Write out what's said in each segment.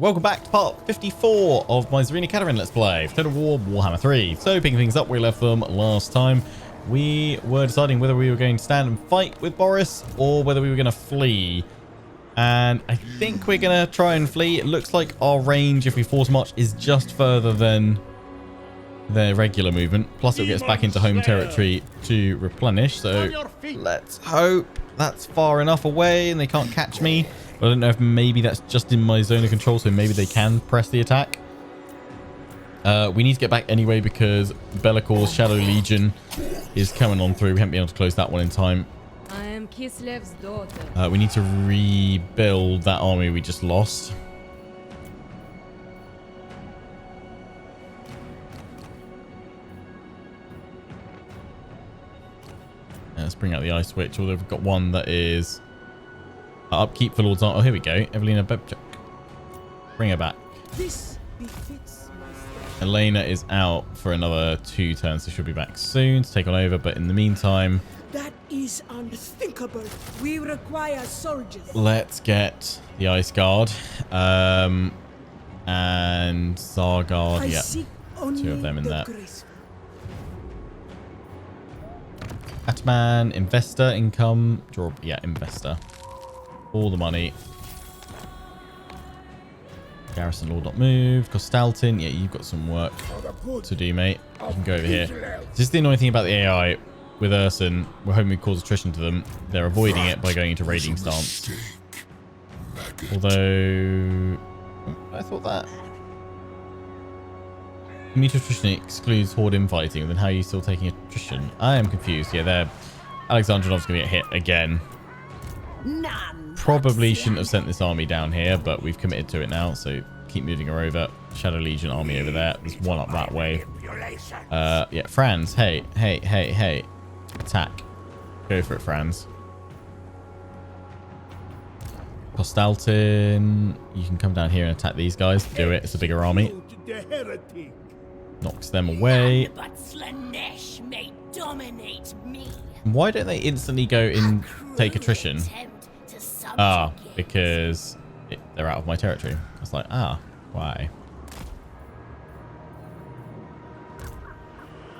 Welcome back to part 54 of my Tzarina Katarin Let's Play for Total War Warhammer 3. So picking things up where we left them last time, we were deciding whether we were going to stand and fight with Boris or whether we were going to flee. And I think we're going to try and flee. It looks like our range, if we force march, is just further than their regular movement. Plus it gets back into home territory to replenish. So let's hope that's far enough away and they can't catch me. I don't know if maybe that's just in my zone of control, so maybe they can press the attack. We need to get back anyway because Bellacor's Shadow Legion is coming on through. We haven't been able to close that one in time. I am Kislev's daughter. We need to rebuild that army we just lost. Let's bring out the Ice Witch, although we've got one that is... upkeep for Lord's Arm. Oh, here we go. Evelina Bebchuk. Bring her back. This befits my Elena is out for another 2 turns, so she'll be back soon to take on over. But in the meantime, That is unthinkable. We require soldiers. let's get the Ice Guard. And Zarguard. I Yeah. seek only 2 of them in the there. graceful. Atman, investor, income. Draw. Yeah, investor. All the money. Garrison Lord not move. Kostaltin. Yeah, you've got some work to do, mate. You can go over here. This is the annoying thing about the AI with Urson. We're hoping we cause attrition to them. They're avoiding it by going into raiding stance. Although... I thought that... Immediate attrition excludes horde infighting. Then how are you still taking attrition? I am confused. Yeah, they're... Alexandronov's going to get hit again. None. Probably shouldn't have sent this army down here, but we've committed to it now, so keep moving her over. Shadow Legion army over there. There's one up that way. Yeah, Franz. Hey. Attack. Go for it, Franz. Kostaltin. You can come down here and attack these guys. Do it. It's a bigger army. Knocks them away. But Slanesh may dominate me. Why don't they instantly go in take attrition? Ah, because they're out of my territory. I was like, why?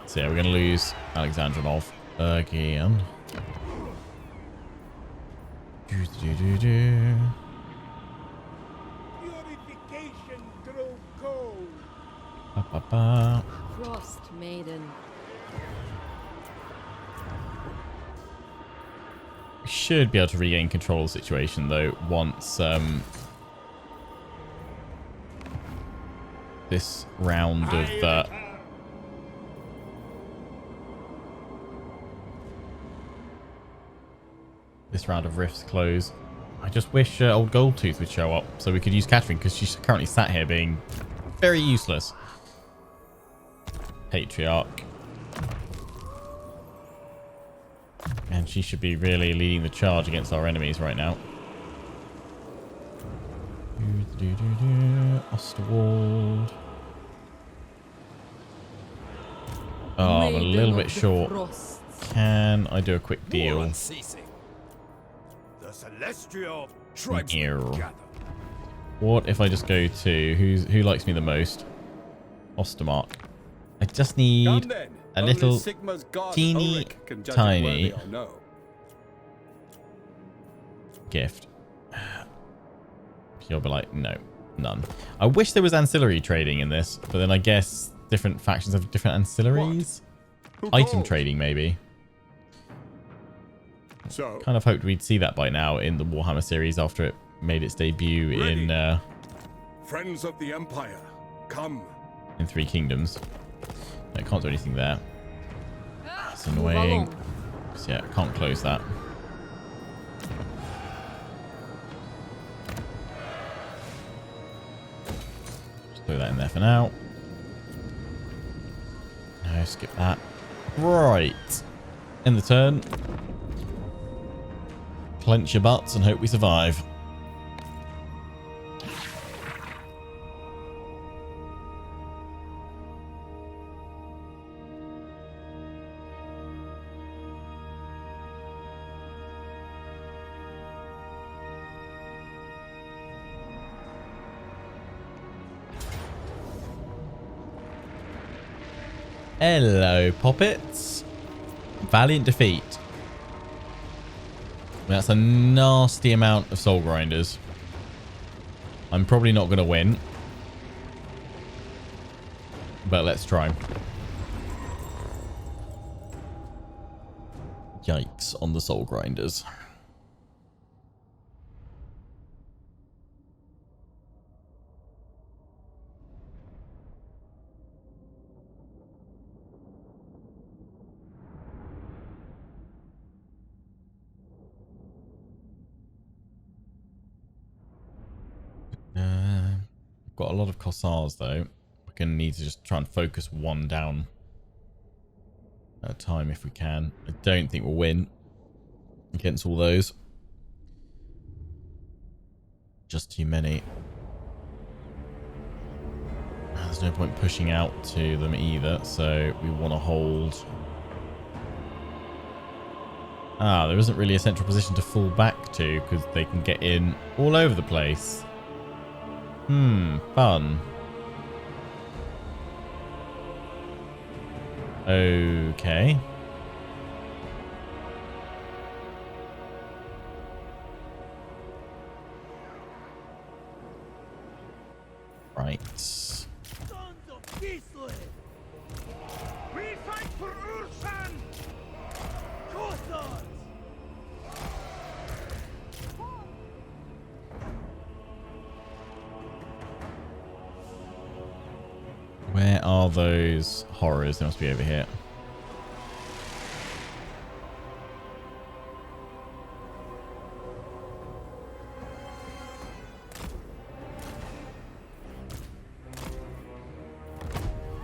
So yeah, we're going to lose Alexandronov again. Purification through cold. Frost Maiden. We should be able to regain control of the situation though once this round of rifts close. I just wish old Goldtooth would show up so we could use Catherine because she's currently sat here being very useless. Patriarch. And she should be really leading the charge against our enemies right now. Osterwald. Oh, I'm a little bit short. Can I do a quick deal? The celestial tribes Here. gather. What if I just go to who likes me the most? Ostermark. I just need Come then. a Only little Sigma's god teeny Ulrich can judge it tiny worthy or no. gift. You'll be like, no, none. I wish there was ancillary trading in this, but then I guess different factions have different ancillaries. Who Item calls? trading, maybe. So, Kind of hoped we'd see that by now in the Warhammer series after it made its debut Ready. in friends of the Empire, come. 3 Kingdoms. I can't do anything there. That's annoying. So yeah, can't close that. Just throw that in there for now. No, skip that. Right. End the turn. Clench your butts and hope we survive. Hello, Poppets. Valiant defeat. That's a nasty amount of soul grinders. I'm probably not going to win. But let's try. Yikes on the soul grinders. Got a lot of Cossars though. We're going to need to just try and focus one down at a time if we can. I don't think we'll win against all those. Just too many. There's no point pushing out to them either, so we want to hold. There isn't really a central position to fall back to because they can get in all over the place. Fun. Okay. Right. Sons of Kislev! We fight for Ursan! Cossars! Where are those horrors? They must be over here.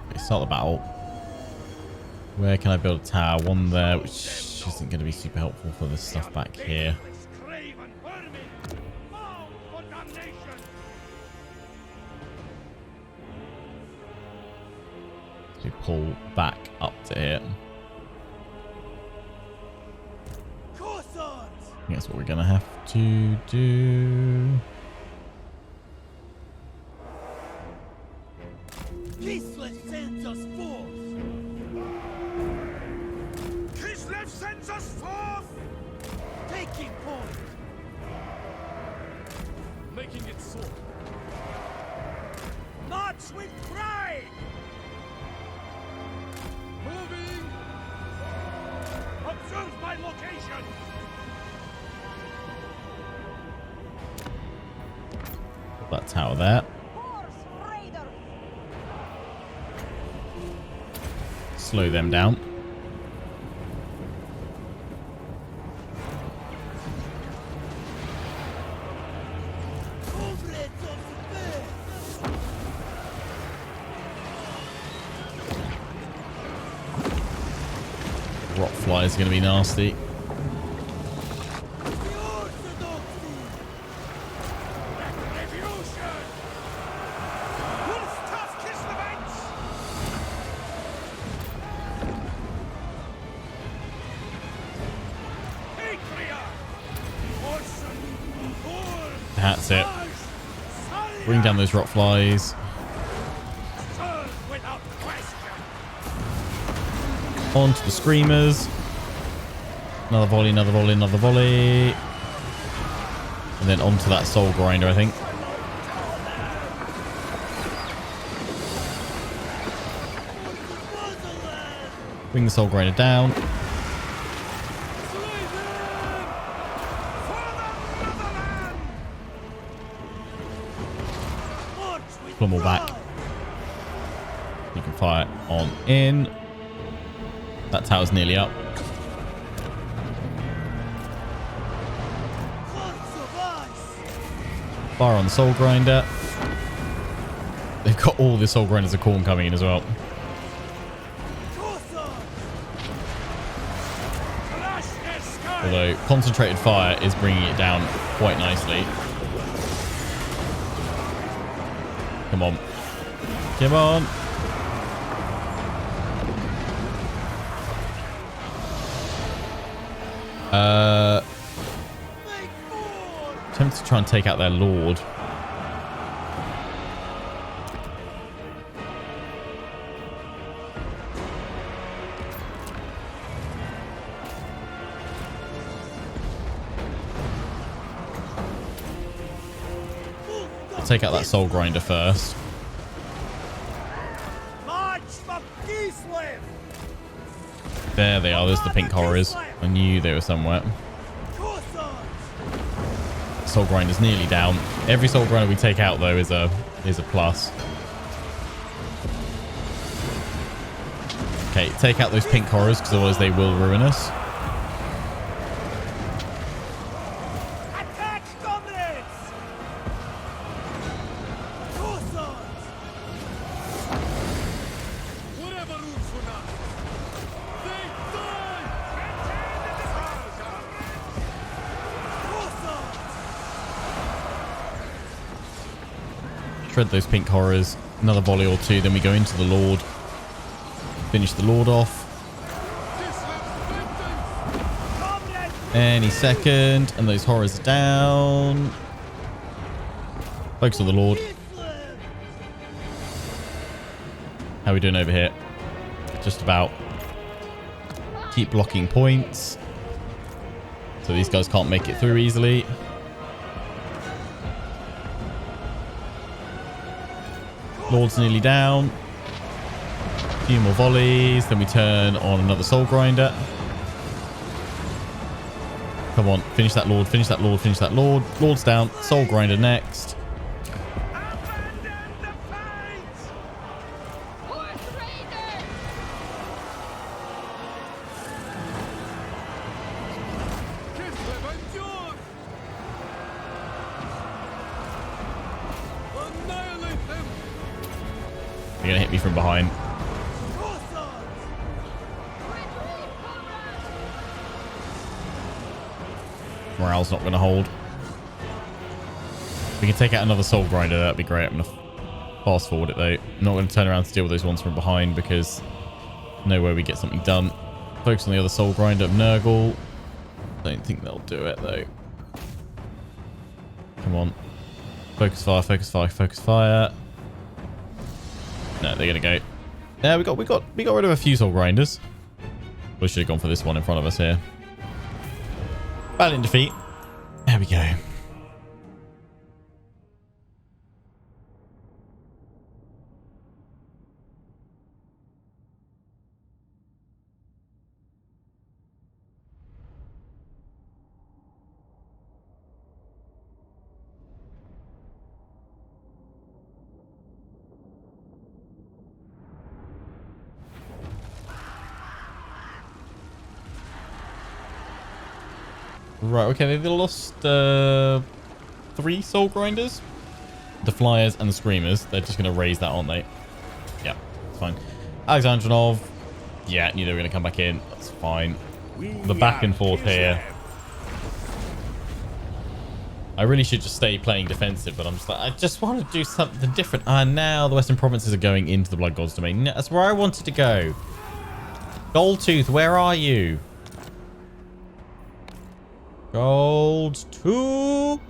Okay, start the battle. Where can I build a tower? One there, which isn't going to be super helpful for this stuff back here. We pull back up to here. I think that's what we're gonna have to do. Kislev sends us forth! Kislev sends us forth! Taking point! Making it so. March with pride! Moving! Observe my location! That tower there. Slow them down. Rock fly is going to be nasty. That's it. Bring down those rock flies. On to the screamers. Another volley, another volley, another volley. And then onto that soul grinder, I think. Bring the soul grinder down. Pull them all back. You can fire on in. That tower's nearly up. Fire on the soul grinder. They've got all the soul grinders of corn coming in as well. Although concentrated fire is bringing it down quite nicely. Come on. Come on. Tempted to try and take out their lord. I'll take out that soul grinder first. March for Kislev! There they are. There's the pink horrors. I knew they were somewhere. Soul grinder's nearly down. Every soul grinder we take out though is a plus. Okay, take out those pink horrors because otherwise they will ruin us. Attack, comrades! Whatever rules for now. They die! Shred those pink horrors. Another volley or two, then we go into the Lord. Finish the Lord off. Any second. And those horrors are down. Focus on the Lord. How are we doing over here? Just about. Keep blocking points. So these guys can't make it through easily. Lord's nearly down. Few more volleys, then we turn on another soul grinder. Come on, finish that Lord, finish that Lord, finish that Lord. Lord's down, soul grinder next. They're gonna hit me from behind. Morale's not going to hold. We can take out another soul grinder. That'd be great. I'm going to fast forward it though. I'm not going to turn around to deal with those ones from behind because no way we get something done. Focus on the other soul grinder of Nurgle. Don't think they'll do it though. Come on. Focus fire, focus fire, focus fire. No, they're going to go. Yeah, we got rid of a few soul grinders. We should have gone for this one in front of us here. Battle in defeat. There we go. Right, okay, they've lost 3 soul grinders. The flyers and the screamers. They're just going to raise that, aren't they? Yeah, it's fine. Alexandronov. Yeah, knew they were going to come back in. That's fine. The back and forth here. I really should just stay playing defensive, but I'm just like, I just want to do something different. And now the Western provinces are going into the Blood God's domain. That's where I wanted to go. Goldtooth, where are you? Goldtooth.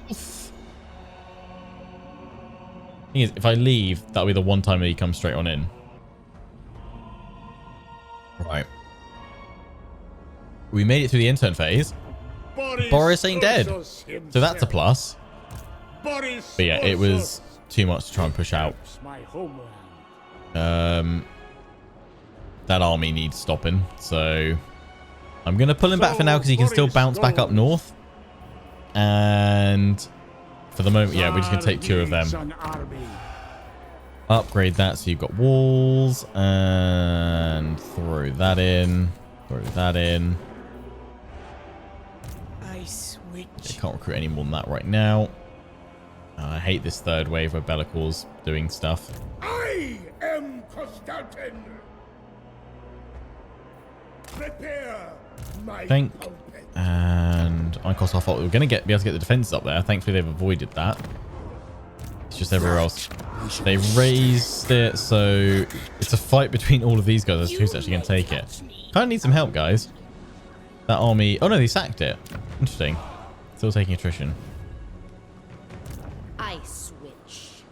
Thing is, if I leave, that'll be the one time that he comes straight on in. Right. We made it through the intern phase. Boris ain't dead. So that's a plus. But yeah, it was too much to try and push out. That army needs stopping. So I'm going to pull him back for now because he can still bounce back up north. And for the moment, yeah, we're just going to take 2 of them. Upgrade that so you've got walls. And throw that in. Throw that in. I can't recruit any more than that right now. I hate this third wave where Bellacor's doing stuff. I am Constantin. Prepare my Think. And I cost our fault. We're going to be able to get the defenses up there. Thankfully, they've avoided that. It's just everywhere else. They raised it, so it's a fight between all of these guys as to who's actually going to take it. Kind of need some help, guys. That army... Oh, no, they sacked it. Interesting. Still taking attrition. I switch.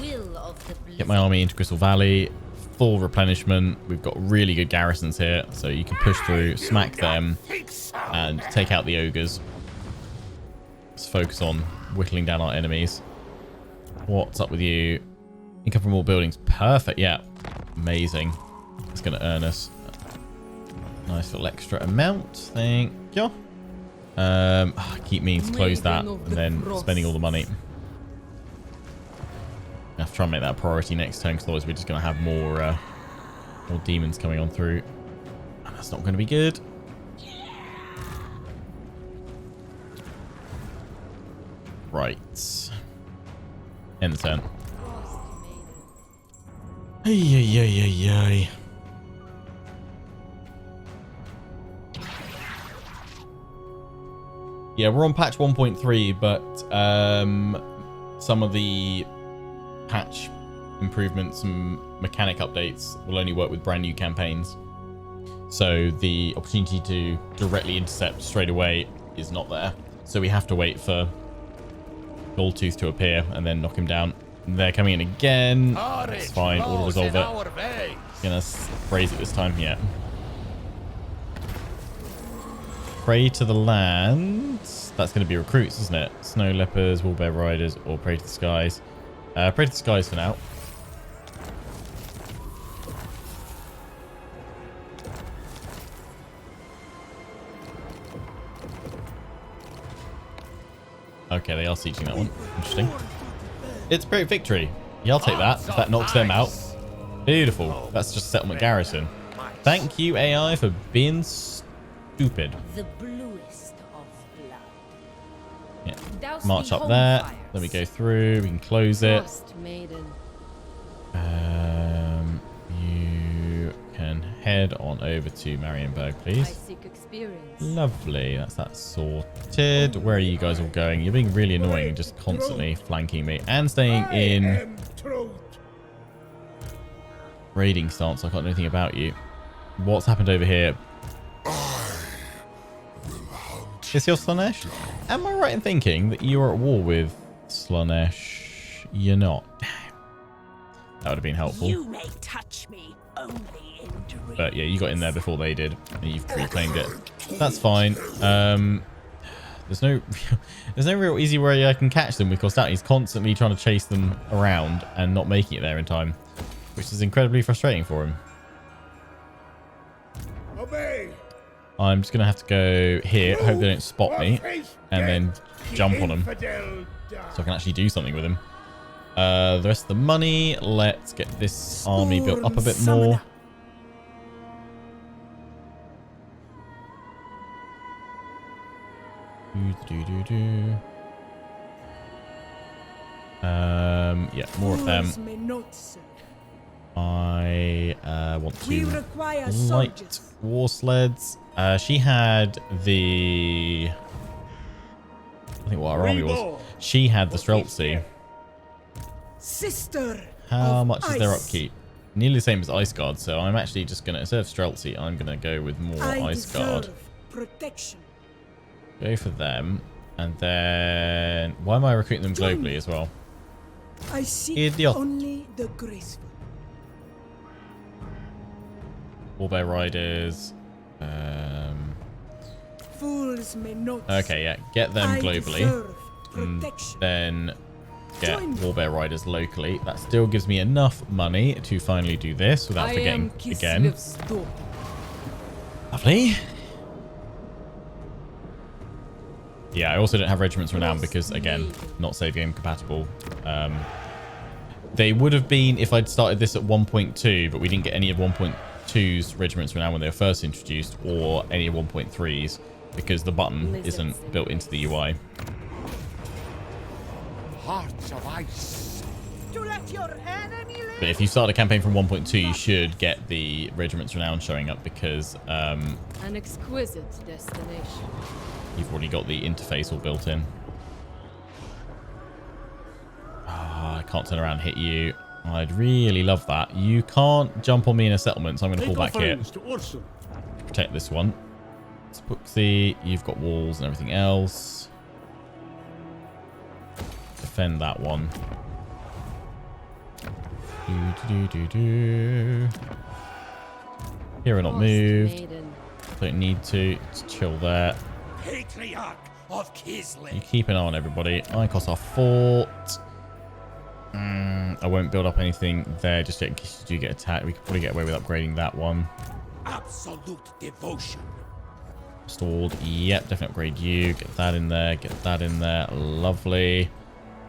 Will of the Blizzard. Get my army into Crystal Valley. Full replenishment. We've got really good garrisons here, so you can push through, smack them, and take out the ogres. Let's focus on whittling down our enemies. What's up with you? Income from all buildings. Perfect. Yeah. Amazing. It's going to earn us a nice little extra amount. Thank you. I keep meaning to close that and then spending all the money. I have to try and make that a priority next turn, because otherwise we're just going to have more demons coming on through. And that's not going to be good. Right. End the turn. Ay. Yeah, we're on patch 1.3, but some of the patch improvements and mechanic updates will only work with brand new campaigns. So the opportunity to directly intercept straight away is not there. So we have to wait for Goldtooth to appear and then knock him down. They're coming in again. It's fine. We'll resolve it. Gonna raise it this time. Yeah. Pray to the land. That's going to be recruits, isn't it? Snow leopards, woolbear riders, or pray to the skies. Pray to the skies for now. Okay, they are sieging that one. Interesting. It's great victory. Yeah, I'll take that. If that knocks them out. Beautiful. That's just settlement garrison. Thank you, AI, for being stupid. The bluest of blood. Yeah. March up there. Then we go through. We can close it. You can head on over to Marienburg, please. Lovely. That's that sorted. Where are you guys all going? You're being really annoying and just constantly flanking me and staying in raiding stance. I can't know anything about you. What's happened over here? Is your Slanesh? Am I right in thinking that you are at war with Slanesh? You're not. That would have been helpful. You may touch me only in dreams. But yeah, you got in there before they did, and you've reclaimed it. That's fine. There's no real easy way I can catch them because that he's constantly trying to chase them around and not making it there in time, which is incredibly frustrating for him. Obey. I'm just gonna have to go here. Hope they don't spot me, and then jump on them so I can actually do something with him. The rest of the money. Let's get this army built up a bit more. Yeah, more of them. I want to light war sleds. She had the... I think what our army was. She had the Streltsy. Sister. How much is their upkeep? Nearly the same as Ice Guard, so I'm actually just going to, instead of Streltsy, I'm going to go with more Ice Guard. Protection. Go for them. And then... Why am I recruiting them globally as well? I see Idiot. only the graceful. Warbear Riders. Fools may not. Okay, yeah. Get them globally. And Protection. then get Warbear Riders locally. That still gives me enough money to finally do this without forgetting again. Lovely. Yeah, I also don't have Regiments Renown because, again, not save game compatible. They would have been if I'd started this at 1.2, but we didn't get any of 1.2's Regiments Renown when they were first introduced, or any of 1.3's, because the button isn't built into the UI. Hearts of ice. But if you start a campaign from 1.2, you should get the Regiments Renown showing up because an exquisite destination. You've already got the interface all built in. I can't turn around and hit you. I'd really love that. You can't jump on me in a settlement, so I'm going to fall back here. Protect this one. It's Booksy. You've got walls and everything else. Defend that one. Here we're not moved. Don't need to. Just chill there. Patriarch of Kislev. You keep an eye on everybody. Icos our fort. I won't build up anything there just yet in case you do get attacked. We could probably get away with upgrading that one. Absolute devotion. Installed. Yep, definitely upgrade you. Get that in there. Get that in there. Lovely.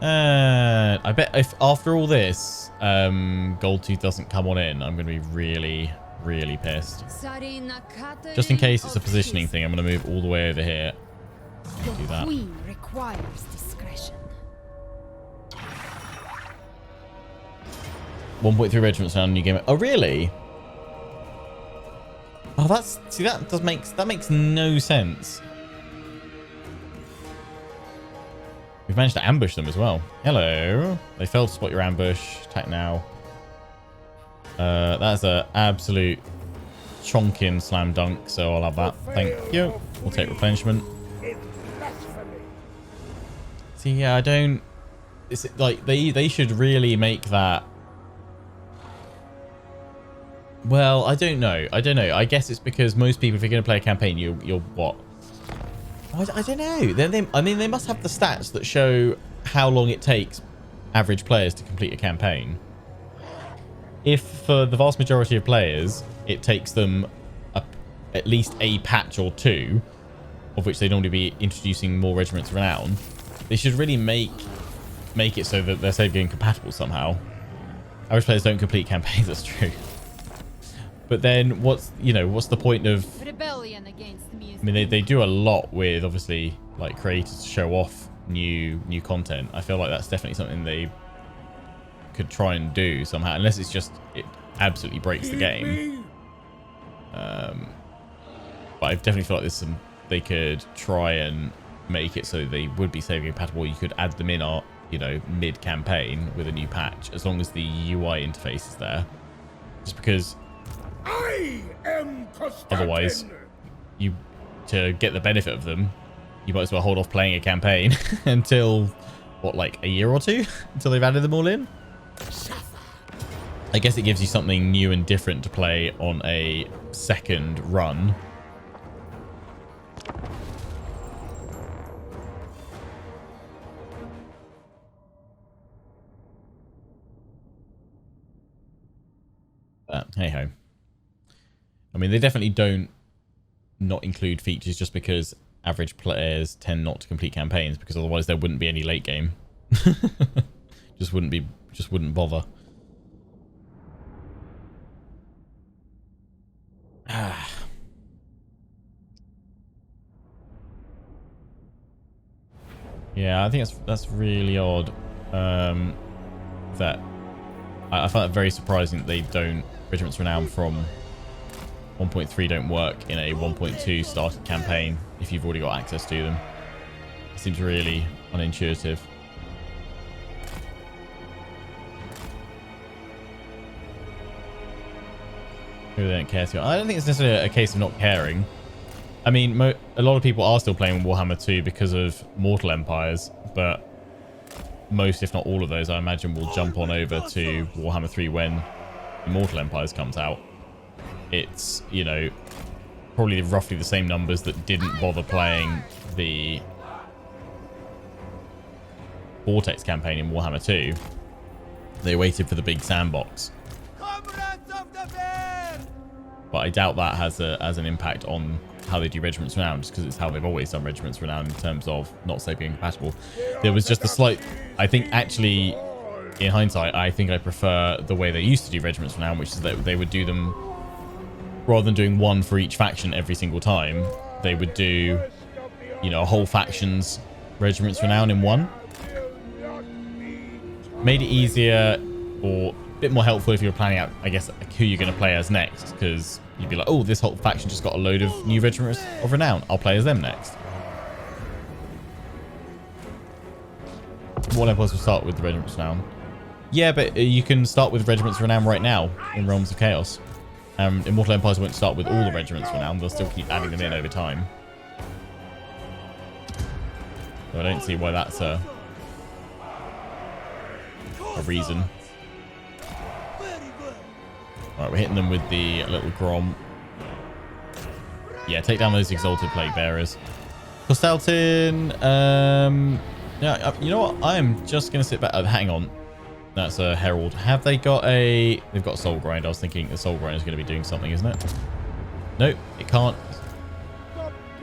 And I bet if after all this, Gold Tooth doesn't come on in, I'm going to be really, really pissed. Tzarina Katarin Just in case it's a of positioning Kislev. thing, I'm going to move all the way over here. The Do that. queen requires discretion. 1.3 regiments now, new game. Oh, really? Oh, that's... See, that makes no sense. We've managed to ambush them as well. Hello. They failed to spot your ambush. Attack now. That's an absolute chonkin slam dunk, so I'll have that. Thank you. We'll take replenishment. See, yeah, I don't... It's like, they should really make that... Well, I don't know. I guess it's because most people, if you're going to play a campaign, you'll what? I don't know. I mean, they must have the stats that show how long it takes average players to complete a campaign. If for the vast majority of players, it takes them at least a patch or two, of which they'd normally be introducing more regiments of renown, they should really make it so that they're safe game compatible somehow. Average players don't complete campaigns, that's true. But then what's the point of... Rebellion against me. I mean, they do a lot with, obviously, like, creators to show off new content. I feel like that's definitely something they could try and do somehow, unless it's just, it absolutely breaks the game. But I definitely feel like there's some, they could try and make it so they would be saving compatible. You could add them in, mid-campaign with a new patch, as long as the UI interface is there. Just because... I am otherwise, to get the benefit of them, you might as well hold off playing a campaign until, what, like a year or two? Until they've added them all in? I guess it gives you something new and different to play on a second run. But, hey-ho. I mean, they definitely don't not include features just because average players tend not to complete campaigns, because otherwise there wouldn't be any late game. just wouldn't bother. Yeah, I think that's really odd. That I find it very surprising that they don't regiments renown from 1.3 don't work in a 1.2 started campaign if you've already got access to them. It seems really unintuitive. Maybe they don't care too. I don't think it's necessarily a case of not caring. I mean, a lot of people are still playing Warhammer 2 because of Mortal Empires, but most, if not all of those, I imagine will jump on over to Warhammer 3 when Mortal Empires comes out. It's, probably roughly the same numbers that didn't bother playing the Vortex campaign in Warhammer 2. They waited for the big sandbox. But I doubt that has an impact on how they do Regiments Renown, just because it's how they've always done Regiments Renown in terms of not safe being compatible. There was just a slight... I think, actually, in hindsight, I think I prefer the way they used to do Regiments Renown, which is that they would do them... Rather than doing one for each faction every single time, they would do, a whole faction's Regiments Renown in one. Made it easier, or a bit more helpful if you're planning out, I guess, who you're going to play as next, because you'd be like, oh, this whole faction just got a load of new Regiments of Renown. I'll play as them next. What Empires will start with the Regiments Renown. Yeah, but you can start with Regiments Renown right now in Realms of Chaos. Immortal Empires won't start with all the Regiments Renown. They'll still keep adding them in over time. So I don't see why that's a reason. Alright, we're hitting them with the little Grom. Yeah, take down those Exalted Plague Bearers. Kostaltin, yeah, you know what? I'm just going to sit back. Hang on. That's a herald. Have they got a... They've got a soul grind. I was thinking the soul grind is going to be doing something, isn't it? Nope, it can't.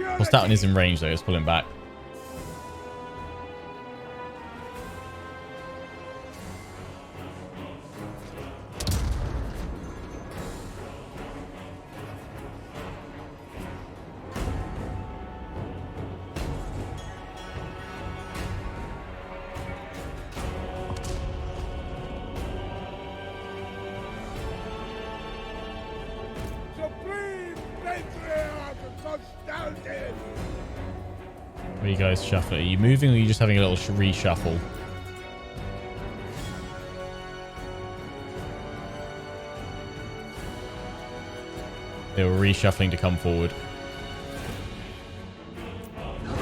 Well, Staten is in range, though. Let's pull him back. Where are you guys shuffling? Are you moving or are you just having a little reshuffle? They were reshuffling to come forward.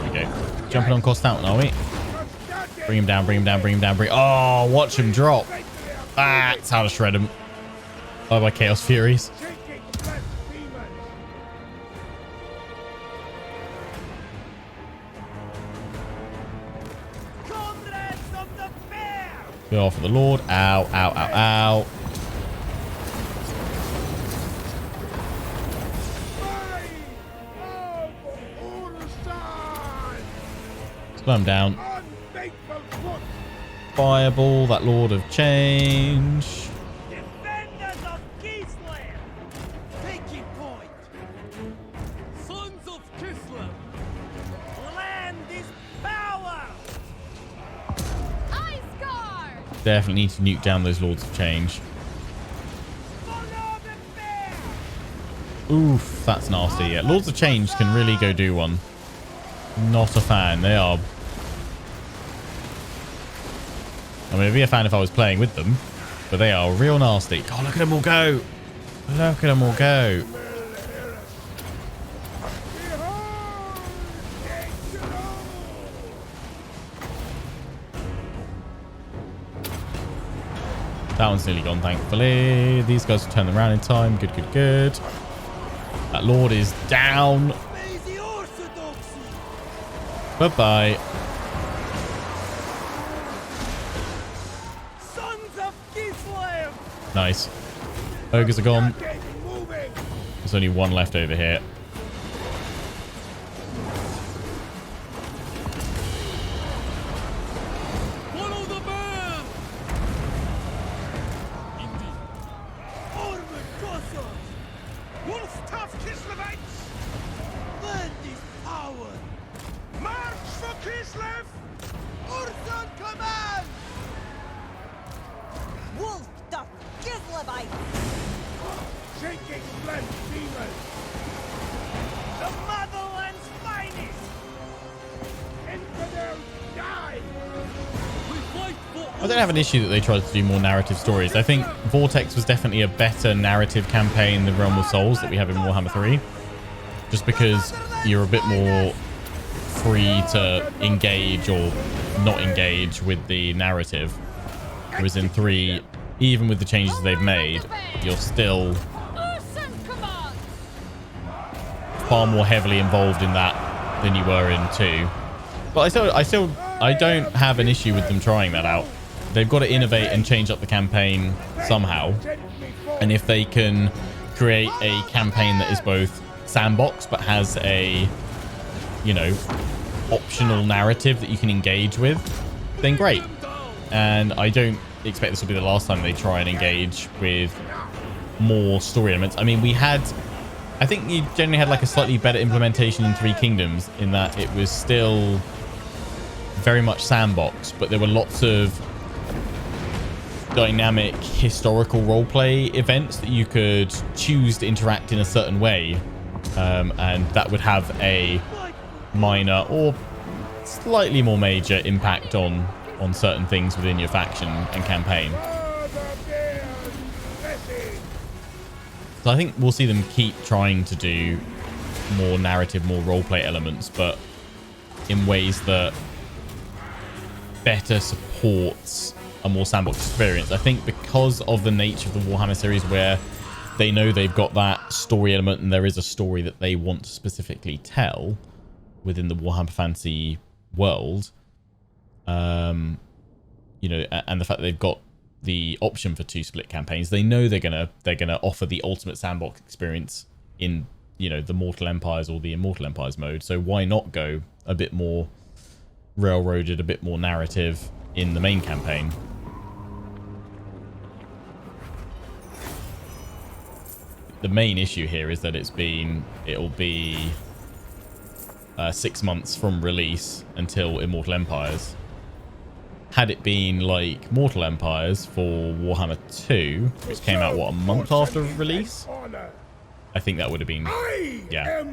Okay. Jumping on Costown, are we? Bring him down, bring him down, bring him down, bring... Oh, watch him drop. That's how to shred him. By my Chaos Furies. Go off for the Lord. Ow, ow, ow, ow. Slow him down. Fireball, that Lord of Change. Defenders of Kislev! Taking point! Sons of Kislev! Land is power! Definitely need to nuke down those Lords of Change. Oof, that's nasty. Yeah, Lords of Change can really go do one. Not a fan. They are... I mean, I'd be a fan if I was playing with them, but they are real nasty. Oh, look at them all go. Look at them all go. That one's nearly gone, thankfully. These guys will turn them around in time. Good, good, good. That Lord is down. Bye-bye. Nice. Ogres are gone. There's only one left over here. Follow the man! Armored Cossacks! Wolf-tough Kislevites! Land is power! March for Kislev! Urson command! Wolf-tough Kislevites! Shaking blood demons! The motherland's finest! Infidels die! We fight for I don't have an issue that they tried to do more narrative stories. I think Vortex was definitely a better narrative campaign than Realm of Souls that we have in Warhammer 3. Just because you're a bit more free to engage or not engage with the narrative. Whereas in 3, even with the changes they've made, you're still far more heavily involved in that than you were in 2. But I don't have an issue with them trying that out. They've got to innovate and change up the campaign somehow. And if they can create a campaign that is both sandbox but has a, you know, optional narrative that you can engage with, then great. And I don't expect this will be the last time they try and engage with more story elements. I mean, I think you generally had like a slightly better implementation in Three Kingdoms in that it was still very much sandbox, but there were lots of dynamic historical roleplay events that you could choose to interact in a certain way, and that would have a minor or slightly more major impact on certain things within your faction and campaign. So I think we'll see them keep trying to do more narrative, more roleplay elements, but in ways that better supports a more sandbox experience. I think because of the nature of the Warhammer series where they know they've got that story element and there is a story that they want to specifically tell within the Warhammer Fantasy world, you know, and the fact that they've got the option for 2 split campaigns. They know they're gonna offer the ultimate sandbox experience in, you know, the Mortal Empires or the Immortal Empires mode. So why not go a bit more railroaded, a bit more narrative in the main campaign? The main issue here is that it'll be 6 months from release until Immortal Empires. Had it been like Mortal Empires for Warhammer 2, which came out, what, a month after release? I think that would have been, yeah,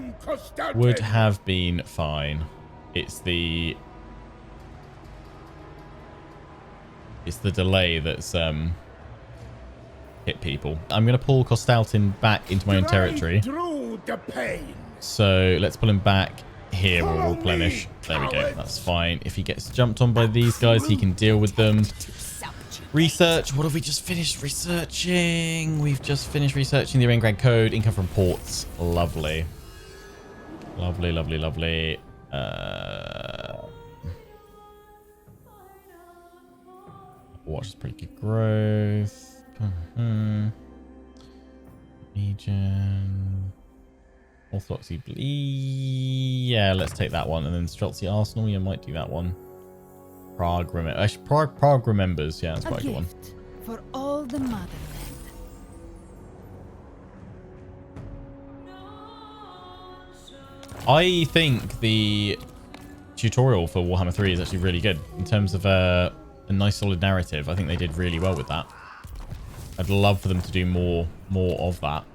would have been fine. It's the delay that's hit people. I'm going to pull Kostaltin back into my own territory. So let's pull him back here. We'll replenish. There we go. That's fine. If he gets jumped on by these guys, he can deal with them. Research. What have we just finished researching? We've just finished researching the Irangrad Code. Income from ports. Lovely. Lovely, lovely, lovely. Watch is pretty good growth. Legion. Orthodoxy. Yeah, let's take that one. And then Streltsy Arsenal. Yeah, might do that one. Prague remembers. Yeah, that's quite a good one. For all the motherland. I think the tutorial for Warhammer 3 is actually really good in terms of a nice solid narrative. I think they did really well with that. I'd love for them to do more of that.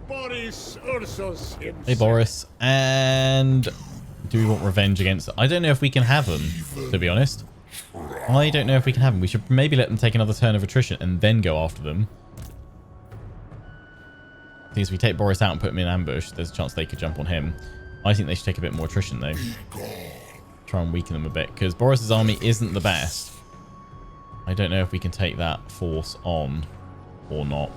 Boris Ursus himself. Hey, Boris. And do we want revenge against... I don't know if we can have them, to be honest. I don't know if we can have them. We should maybe let them take another turn of attrition and then go after them. I think if we take Boris out and put him in ambush, there's a chance they could jump on him. I think they should take a bit more attrition, though. Try and weaken them a bit, because Boris's army isn't the best. I don't know if we can take that force on or not.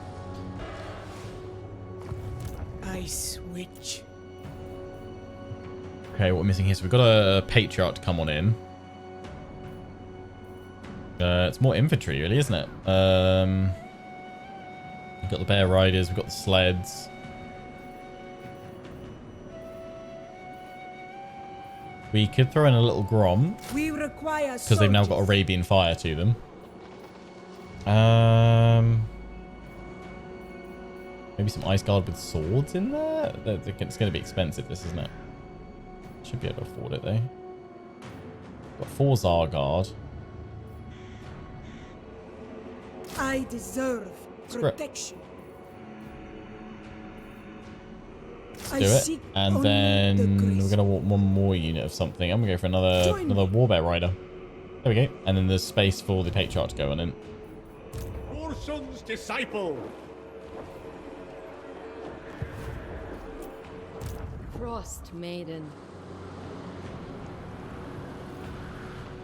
I switch. Okay, what we're missing here, so we've got a Patriarch to come on in. It's more infantry, really, isn't it? We've got the Bear Riders, we've got the sleds. We could throw in a little Grom, We require because they've now got soldiers. Arabian Fire to them. Maybe some Ice Guard with swords in there? It's going to be expensive, this, isn't it? Should be able to afford it, though. Got 4 Tsar Guard. I deserve protection. Let's do it. And then we're going to want one more unit of something. I'm going to go for another Warbear Rider. There we go. And then there's space for the Patriarch to go on in. Ursun's disciple. Frost Maiden.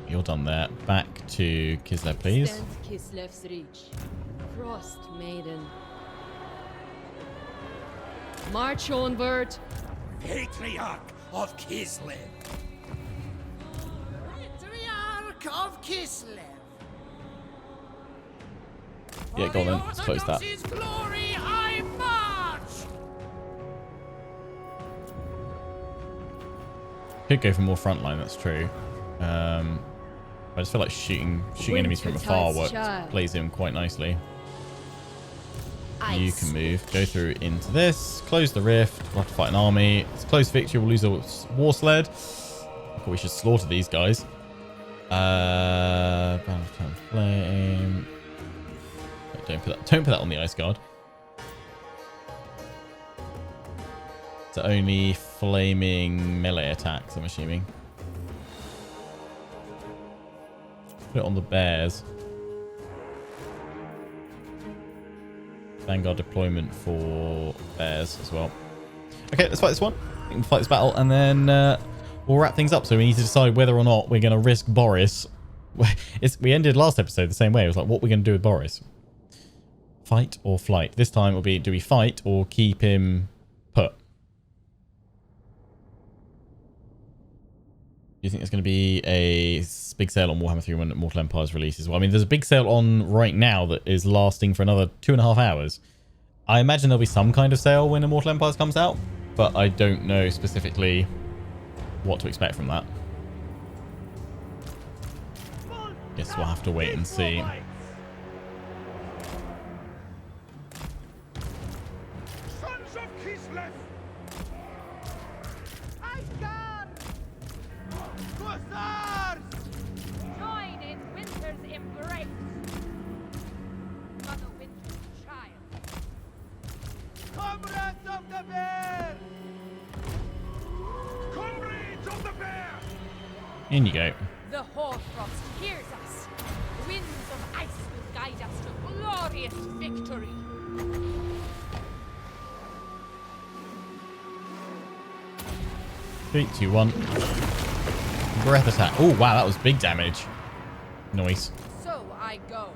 You're done there. Back to Kislev, please. Stand Kislev's reach. Frost Maiden. March onward. Patriarch of Kislev. Patriarch of Kislev. Yeah, go on then. Let's close that. Glory, I march. Could go for more frontline, that's true. I just feel like shooting enemies from afar plays them quite nicely. You can move. Go through into this. Close the rift. We'll have to fight an army. It's close victory. We'll lose a war sled. We should slaughter these guys. Flame. Don't put that on the Ice Guard. It's only flaming melee attacks, I'm assuming. Put it on the bears. Vanguard deployment for bears as well. Okay, let's fight this one. We can fight this battle and then we'll wrap things up. So we need to decide whether or not we're going to risk Boris. We ended last episode the same way. It was like, what we're going to do with Boris. Fight or flight. This time it'll be, do we fight or keep him put? you think there's going to be a big sale on Warhammer 3 when Mortal Empires releases? Well, I mean, there's a big sale on right now that is lasting for another 2.5 hours. I imagine there'll be some kind of sale when Immortal Empires comes out, but I don't know specifically what to expect from that. Guess we'll have to wait and see. Sons of Kislev! Hussars! Join in winter's embrace. Mother Winter's child. Comrades of the bear! Comrades of the bear! In you go. The hoarfrost hears us. Winds of ice will guide us to glorious victory. 3, 2, 1. Breath attack. Oh, wow, that was big damage. Nice. So I go.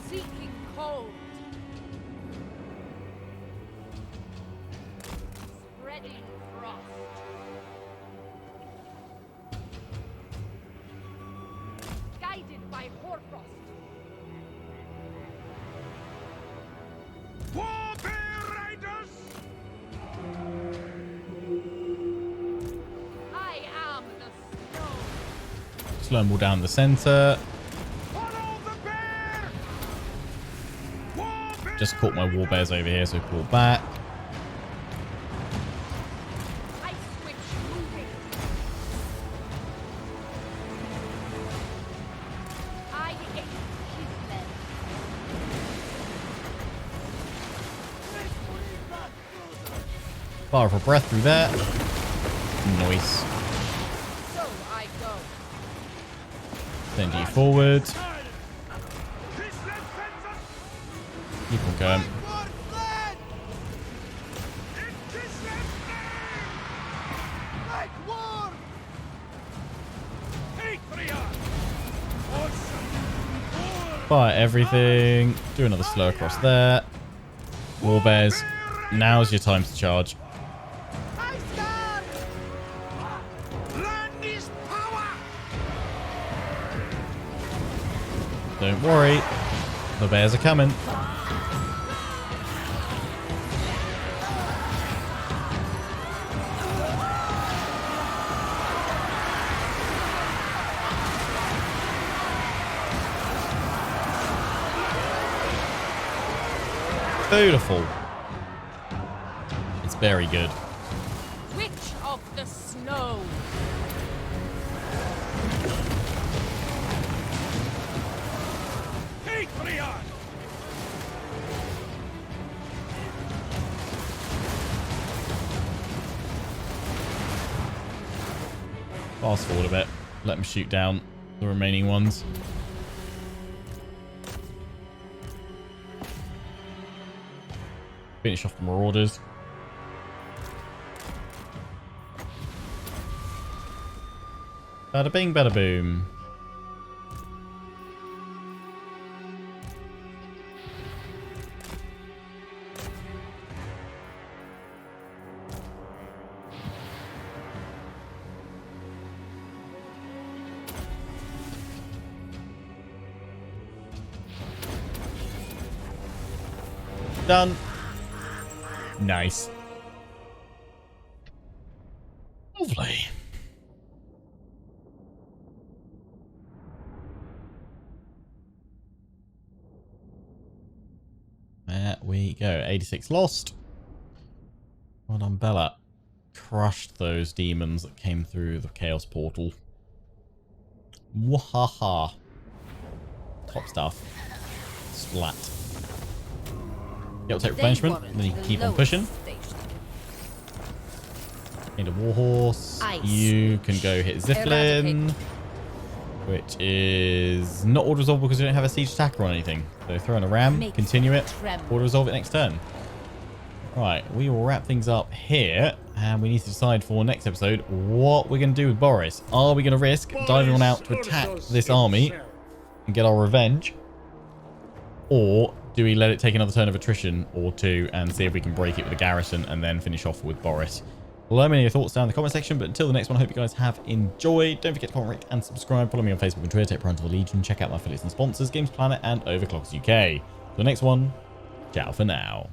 Seeking cold. Spreading frost. Guided by hoarfrost. War bear riders! I am the snow. Slow them all down the center. Follow the bear! War bear Just caught my war bears over here, so pull back. I switch moving. I hate Kislev. Fire for breath through there. Nice. So I go. Send you forward. Kislev sends us Keep on going. for blood! In Kislev's name! Like war! Patriot! Awesome! Fire everything. Do another slow across there. War bears. Now's your time to charge. Azgaraz! Land is power! Don't worry. The bears are coming. Beautiful. It's very good. Witch of the snow. Patriot! Fast forward a bit. Let them shoot down the remaining ones. Finish off the marauders. Bada bing, bada boom. Done. Nice. Lovely. There we go. 86 lost. Well done, Bella. Crushed those demons that came through the Chaos Portal. Wahaha. Top stuff. Splat. You'll take replenishment, and then you can keep on pushing. Need a warhorse. Ice You can go hit Ziflin, which is not auto resolve because you don't have a siege attacker or anything. So throw in a ram, Make continue it, tremble. auto resolve it next turn. Right, we will wrap things up here, and we need to decide for next episode what we're going to do with Boris. Are we going to risk diving on out to attack this army and get our revenge, or do we let it take another turn of attrition or two and see if we can break it with a garrison and then finish off with Boris? Let me know your thoughts down in the comment section. But until the next one, I hope you guys have enjoyed. Don't forget to comment, rate, and subscribe. Follow me on Facebook and Twitter. Take part in the Legion. Check out my affiliates and sponsors, Games Planet and Overclockers UK. For the next one, ciao for now.